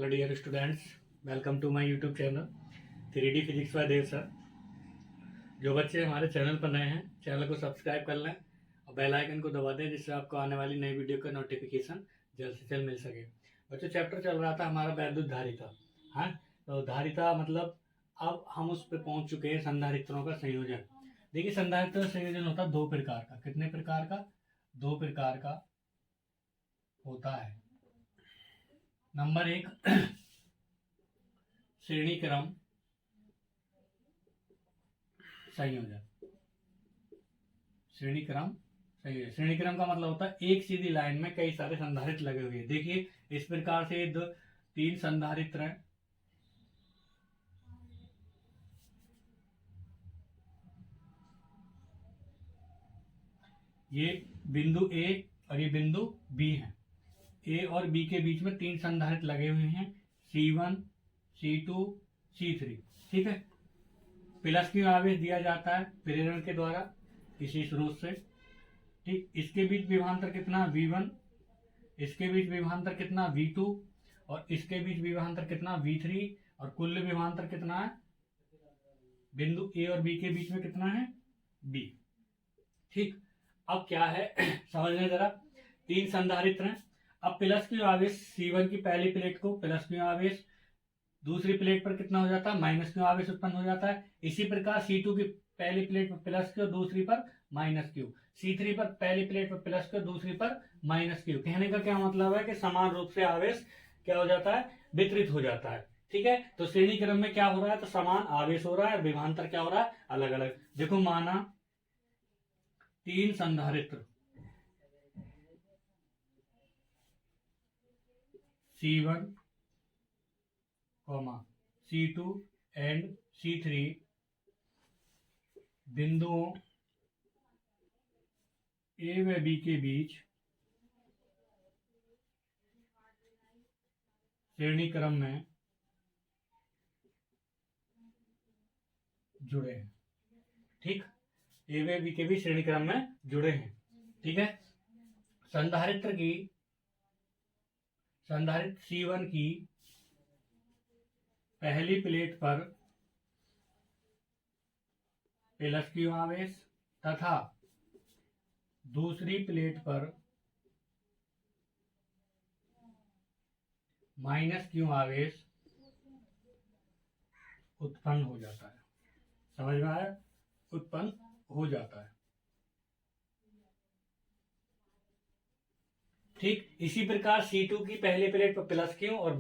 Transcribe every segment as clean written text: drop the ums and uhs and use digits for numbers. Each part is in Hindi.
Hello dear students, welcome to my YouTube channel 3D physics by Dev sir. जो बच्चे हमारे चैनल पर नए हैं, चैनल को सब्सक्राइब कर लें और बेल आइकन को दबा दें, जिससे आपको आने वाली नई वीडियो का नोटिफिकेशन जल्द से जल्द मिल सके। बच्चों, चैप्टर चल रहा था हमारा वैद्युत धारिता। हाँ, तो धारिता मतलब अब हम उस पर पहुंच चुके हैं, संधारित्रों का संयोजन। देखिए, संधारित्र का संयोजन होता है दो प्रकार का। कितने प्रकार का? दो प्रकार का होता है। नंबर एक, श्रेणी क्रम संयोजन। श्रेणी क्रम संयोजन, श्रेणी क्रम का मतलब होता है एक सीधी लाइन में कई सारे संधारित्र लगे हुए हैं। देखिए, इस प्रकार से दो तीन संधारित्र हैं। ये बिंदु ए और ये बिंदु बी है। ए और बी के बीच में तीन संधारित्र लगे हुए हैं, C1, C2, C3। ठीक है। प्लस क्यू आवेश दिया जाता है प्रेरण के द्वारा किसी स्रोत से। ठीक, इसके बीच विभवांतर कितना? V1। इसके बीच विभवांतर कितना? V2। और इसके बीच विभवांतर कितना? V3। और कुल विभवांतर कितना है बिंदु ए और बी के बीच में? कितना है? B। ठीक, अब क्या है समझने जरा। तीन संधारित्र हैं। अब प्लस क्यू आवेश C1 की पहली प्लेट को प्लस क्यू आवेश, दूसरी प्लेट पर कितना हो जाता है? माइनस क्यू आवेश उत्पन्न हो जाता है। इसी प्रकार C2 की पहली प्लेट पर प्लस क्यू, दूसरी पर माइनस क्यू। C3 पर पहली प्लेट पर प्लस क्यू, दूसरी पर माइनस क्यू। कहने का क्या मतलब है कि समान रूप से आवेश क्या हो जाता है? वितरित हो जाता है। ठीक है, तो श्रेणी क्रम में क्या हो रहा है? तो समान आवेश हो रहा है, विभवांतर क्या हो रहा है? अलग अलग। देखो, माना तीन संधारित्र C1, C2 एंड C3 बिंदुओं ए व बी के बीच श्रेणी क्रम में जुड़े हैं। ठीक, ए व बी के बीच श्रेणी क्रम में जुड़े हैं। ठीक है। संधारित्र C1 की पहली प्लेट पर प्लस क्यू आवेश तथा दूसरी प्लेट पर माइनस क्यू आवेश उत्पन्न हो जाता है। समझ में आया? उत्पन्न हो जाता है। ठीक, इसी प्रकार C2 की पहली प्लेट पर प्लस क्यू और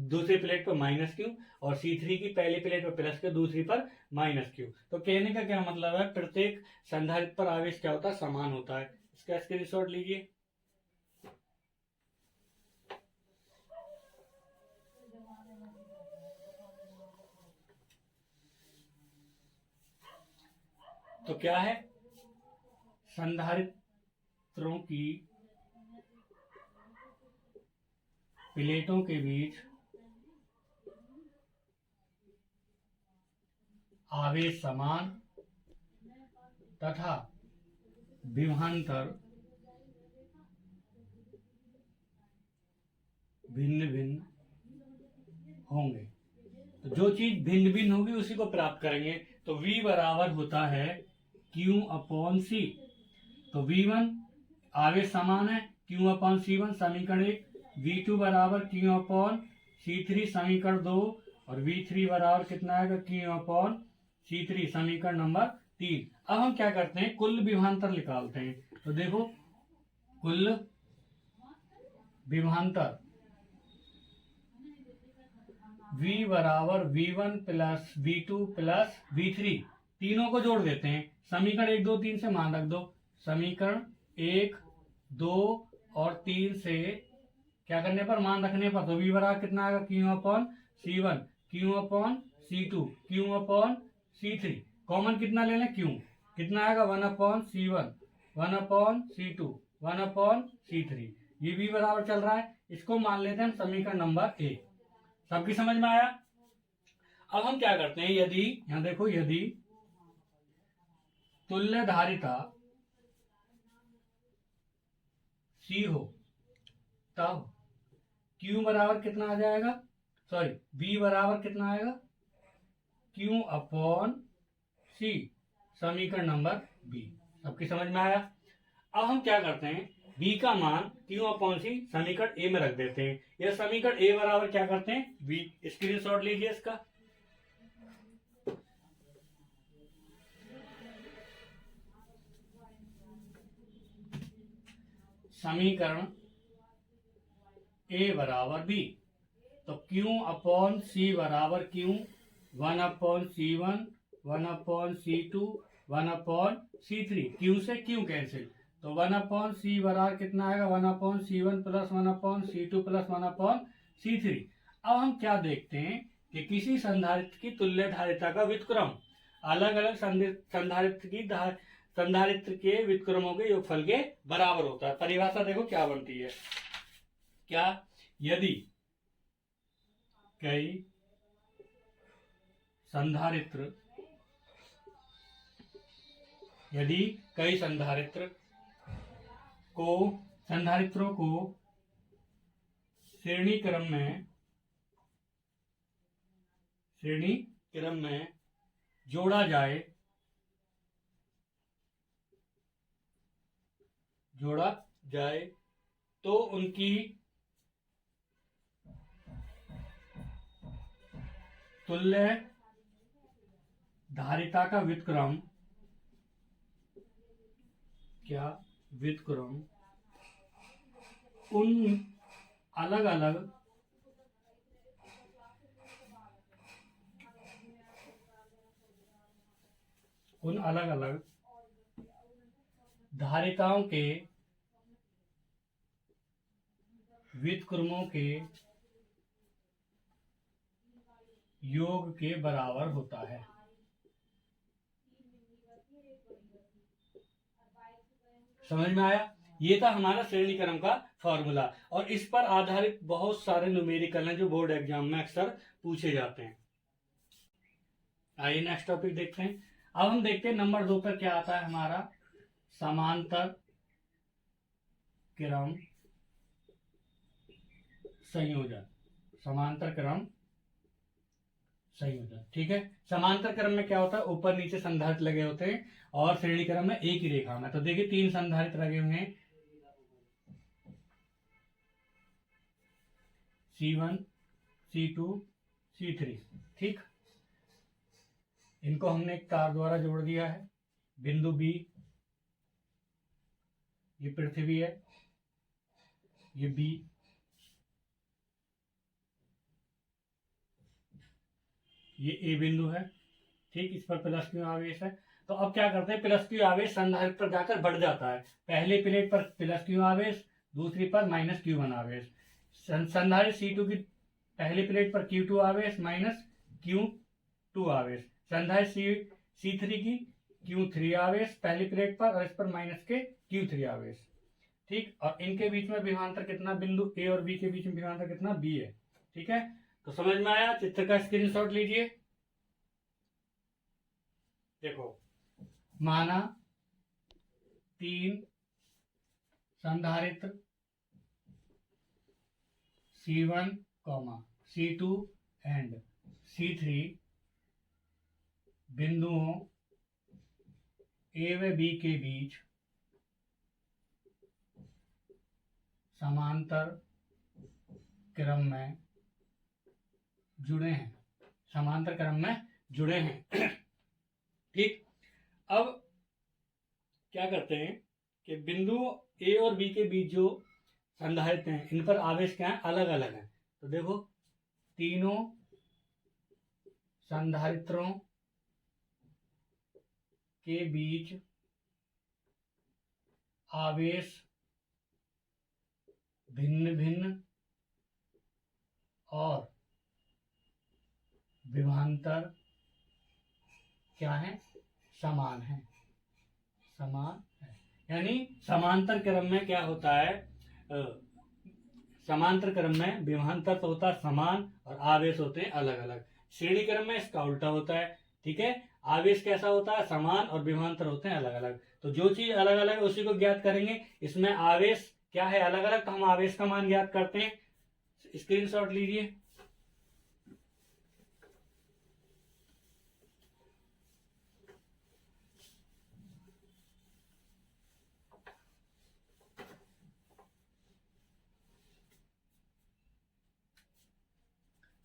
दूसरी प्लेट पर माइनस क्यू, और C3 की पहली प्लेट पर प्लस क्यू, दूसरी पर माइनस क्यू। तो कहने का क्या मतलब है? प्रत्येक संधारित्र पर आवेश क्या होता है? समान होता है। इसका स्क्रीनशॉट लीजिए। तो क्या है? संधारित्रों की प्लेटों के बीच आवेश समान तथा विभवांतर भिन्न भिन्न होंगे। तो जो चीज भिन्न भिन्न होगी उसी को प्राप्त करेंगे। तो V बराबर होता है Q अपॉन C। तो V1 आवेश समान है, Q अपॉन C1 समीकरण 1। V2 बराबर Q अपॉन C3 समीकरण 2। और V3 बराबर कितना है? Q अपॉन C3 समीकरण नंबर 3। अब हम क्या करते हैं? कुल विभवांतर निकालते हैं। तो देखो, कुल विभवांतर V बराबर V1 plus V2 plus V3, तीनों को जोड़ देते हैं। समीकरण 1, 2, 3 से मान रख दो। समीकरण 1, 2 और 3 से क्या करने पर? मान रखने पर। तो V बराबर कितना आएगा? Q upon C1, Q upon C2, Q upon C3। Common कितना ले लें? Q। कितना आएगा? 1 upon C1, 1 upon C2, 1 upon C3। ये V बराबर चल रहा है, इसको मान लेते हैं हम समीकरण नंबर 1। सबकी समझ में आया? अब हम क्या करते हैं? यदि यहां देखो, यदि तुल्य धारिता C हो तब Q बराबर कितना आ जाएगा, सॉरी B बराबर कितना आएगा, Q अपॉन C, समीकरण नंबर B। सबकी समझ में आया। अब हम क्या करते हैं, B का मान Q अपॉन C समीकरण A में रख देते हैं। यह समीकरण A बराबर क्या करते हैं, B। स्क्रीनशॉट लीजिए इसका। समीकरण A बराबर B, तो Q अपॉन C बराबर Q, 1 upon C1, 1 upon C2, 1 upon C3। Q से Q कैंसिल, तो 1 अपॉन C बराबर कितना आएगा, 1 upon C1 plus 1 upon C2 plus 1 upon C3। अब हम क्या देखते हैं कि किसी संधारित्र की तुल्य धारिता का व्युत्क्रम अलग अलग संधारित्र के व्युत्क्रमों के योगफल के बराबर होता है। परिभाषा देखो क्या बनती है, क्या, यदि कई संधारित्र संधारित्रों को श्रेणी क्रम में जोड़ा जाए तो उनकी तुल्य धारिता का व्युत्क्रम उन अलग अलग धारिताओं के व्युत्क्रमों के योग के बराबर होता है। समझ में आया। ये था हमारा श्रेणी क्रम का फॉर्मूला, और इस पर आधारित बहुत सारे न्यूमेरिकल हैं जो बोर्ड एग्जाम में अक्सर पूछे जाते हैं। आइए नेक्स्ट टॉपिक देखते हैं। अब हम देखते हैं नंबर 2 पर क्या आता है हमारा, समांतर क्रम संयोजन। समांतर क्रम संयोजन, ठीक है। समांतर क्रम में क्या होता है, ऊपर नीचे संधारित्र लगे होते हैं, और श्रेणी क्रम में एक ही रेखा में। तो देखिए 3 संधारित्र लगे हुए हैं, C1, C2, C3, ठीक। इनको हमने एक तार द्वारा जोड़ दिया है। बिंदु B, ये पृथ्वी है, ये B, ये A बिंदु है, ठीक। इस पर प्लस क्यू आवेश है। तो अब क्या करते हैं, प्लस क्यू आवेश संधारित्र पर जाकर बढ़ जाता है। पहले प्लेट पर प्लस क्यू आवेश, दूसरी पर माइनस Q1 आवेश। संधारित्र C2 की पहली प्लेट पर Q2 आवेश माइनस Q2 आवेश। संधारित्र C3 की Q3 आवेश पहली प्लेट पर, और इस पर माइनस के Q3 आवेश, ठीक। और इनके बीच में विभवांतर कितना, बिंदु A और B के बीच में विभवांतर कितना, B है, ठीक है। तो समझ में आया। चित्र का स्क्रीनशॉट लीजिए। देखो, माना 3 संधारित्र C1, C2 एंड C3 बिंदुओं A व B के बीच समांतर क्रम में जुड़े हैं, ठीक। अब क्या करते हैं कि बिंदु A और B के बीच जो संधारित्र हैं, इन पर आवेश क्या है, अलग अलग है। तो देखो, तीनों संधारित्रों के बीच आवेश भिन्न भिन्न और विभवांतर क्या है, समान है। यानी समांतर क्रम में क्या होता है, समांतर क्रम में विभवांतर तो होता है समान और आवेश होते हैं अलग अलग। श्रेणी क्रम में इसका उल्टा होता है, ठीक है। आवेश कैसा होता है, समान, और विभवांतर होते हैं अलग अलग। तो जो चीज अलग अलग है उसी को ज्ञात करेंगे। इसमें आवेश क्या है, अलग अलग, तो हम आवेश का मान ज्ञात करते हैं। स्क्रीनशॉट लीजिए।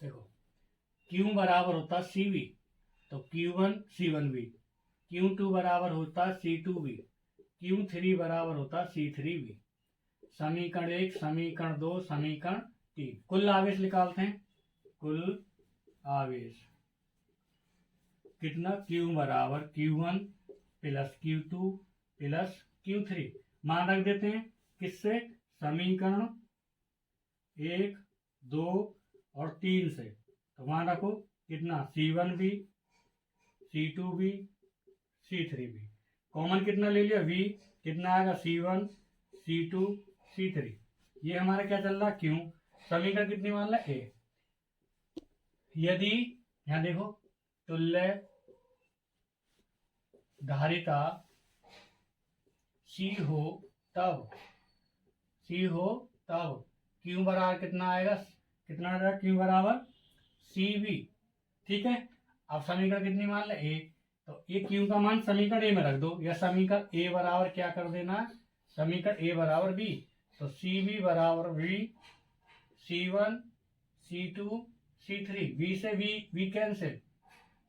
देखो Q बराबर होता CV, तो Q1 C1V, Q2 बराबर होता C2V, Q3 बराबर होता C3V। समीकरण 1, समीकरण 2, समीकरण 3, कुल आवेश निकालते हैं। कुल आवेश कितना, Q बराबर Q1 plus Q2 plus Q3, मान रख देते हैं किससे, समीकरण 1, 2 और 3 से। तो मान रखो कितना, C1V, C2V, C3V, कॉमन कितना ले लिया, V, कितना आएगा, C1, C2, C3। ये हमारा क्या चल रहा, क्यों, समीकरण कितनी मान ला, A। यदि यहां देखो तुल्य धारिता C हो तब Q बराबर कितना आएगा, कितना आएगा, Q बराबर CV। ठीक है, अब समीकरण कितनी मान ले, A, तो ये Q का मान समीकरण A में रख दो, या समीकरण A बराबर क्या कर देना, समीकरण A बराबर B, तो CV बराबर V, C1, C2, C3, V से V कैंसिल,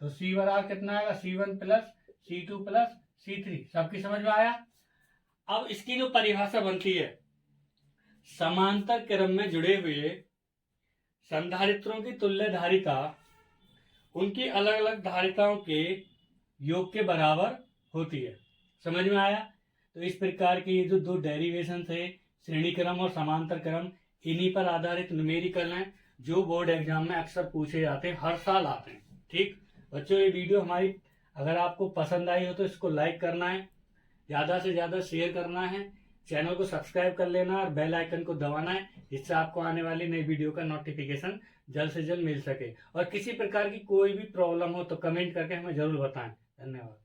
तो C बराबर कितना आएगा, C1 plus C2 plus C3। सबकी समझ में आया। अब इसकी जो परिभाषा बनती है, समांतर क्रम में जुड़े हुए संधारित्रों की तुल्य धारिता उनकी अलग अलग धारिताओं के योग के बराबर होती है। समझ में आया। तो इस प्रकार के ये जो दो डेरिवेशन थे, श्रेणी क्रम और समांतर क्रम, इन्हीं पर आधारित न्यूमेरिकल हैं जो बोर्ड एग्जाम में अक्सर पूछे जाते हैं, हर साल आते हैं। ठीक बच्चों, ये वीडियो हमारी अगर आपको पसंद आई हो तो इसको लाइक करना है, ज़्यादा से ज़्यादा शेयर करना है, चैनल को सब्सक्राइब कर लेना और बेल आइकन को दबाना है, जिससे आपको आने वाली नई वीडियो का नोटिफिकेशन जल्द से जल्द मिल सके। और किसी प्रकार की कोई भी प्रॉब्लम हो तो कमेंट करके हमें जरूर बताएं। धन्यवाद।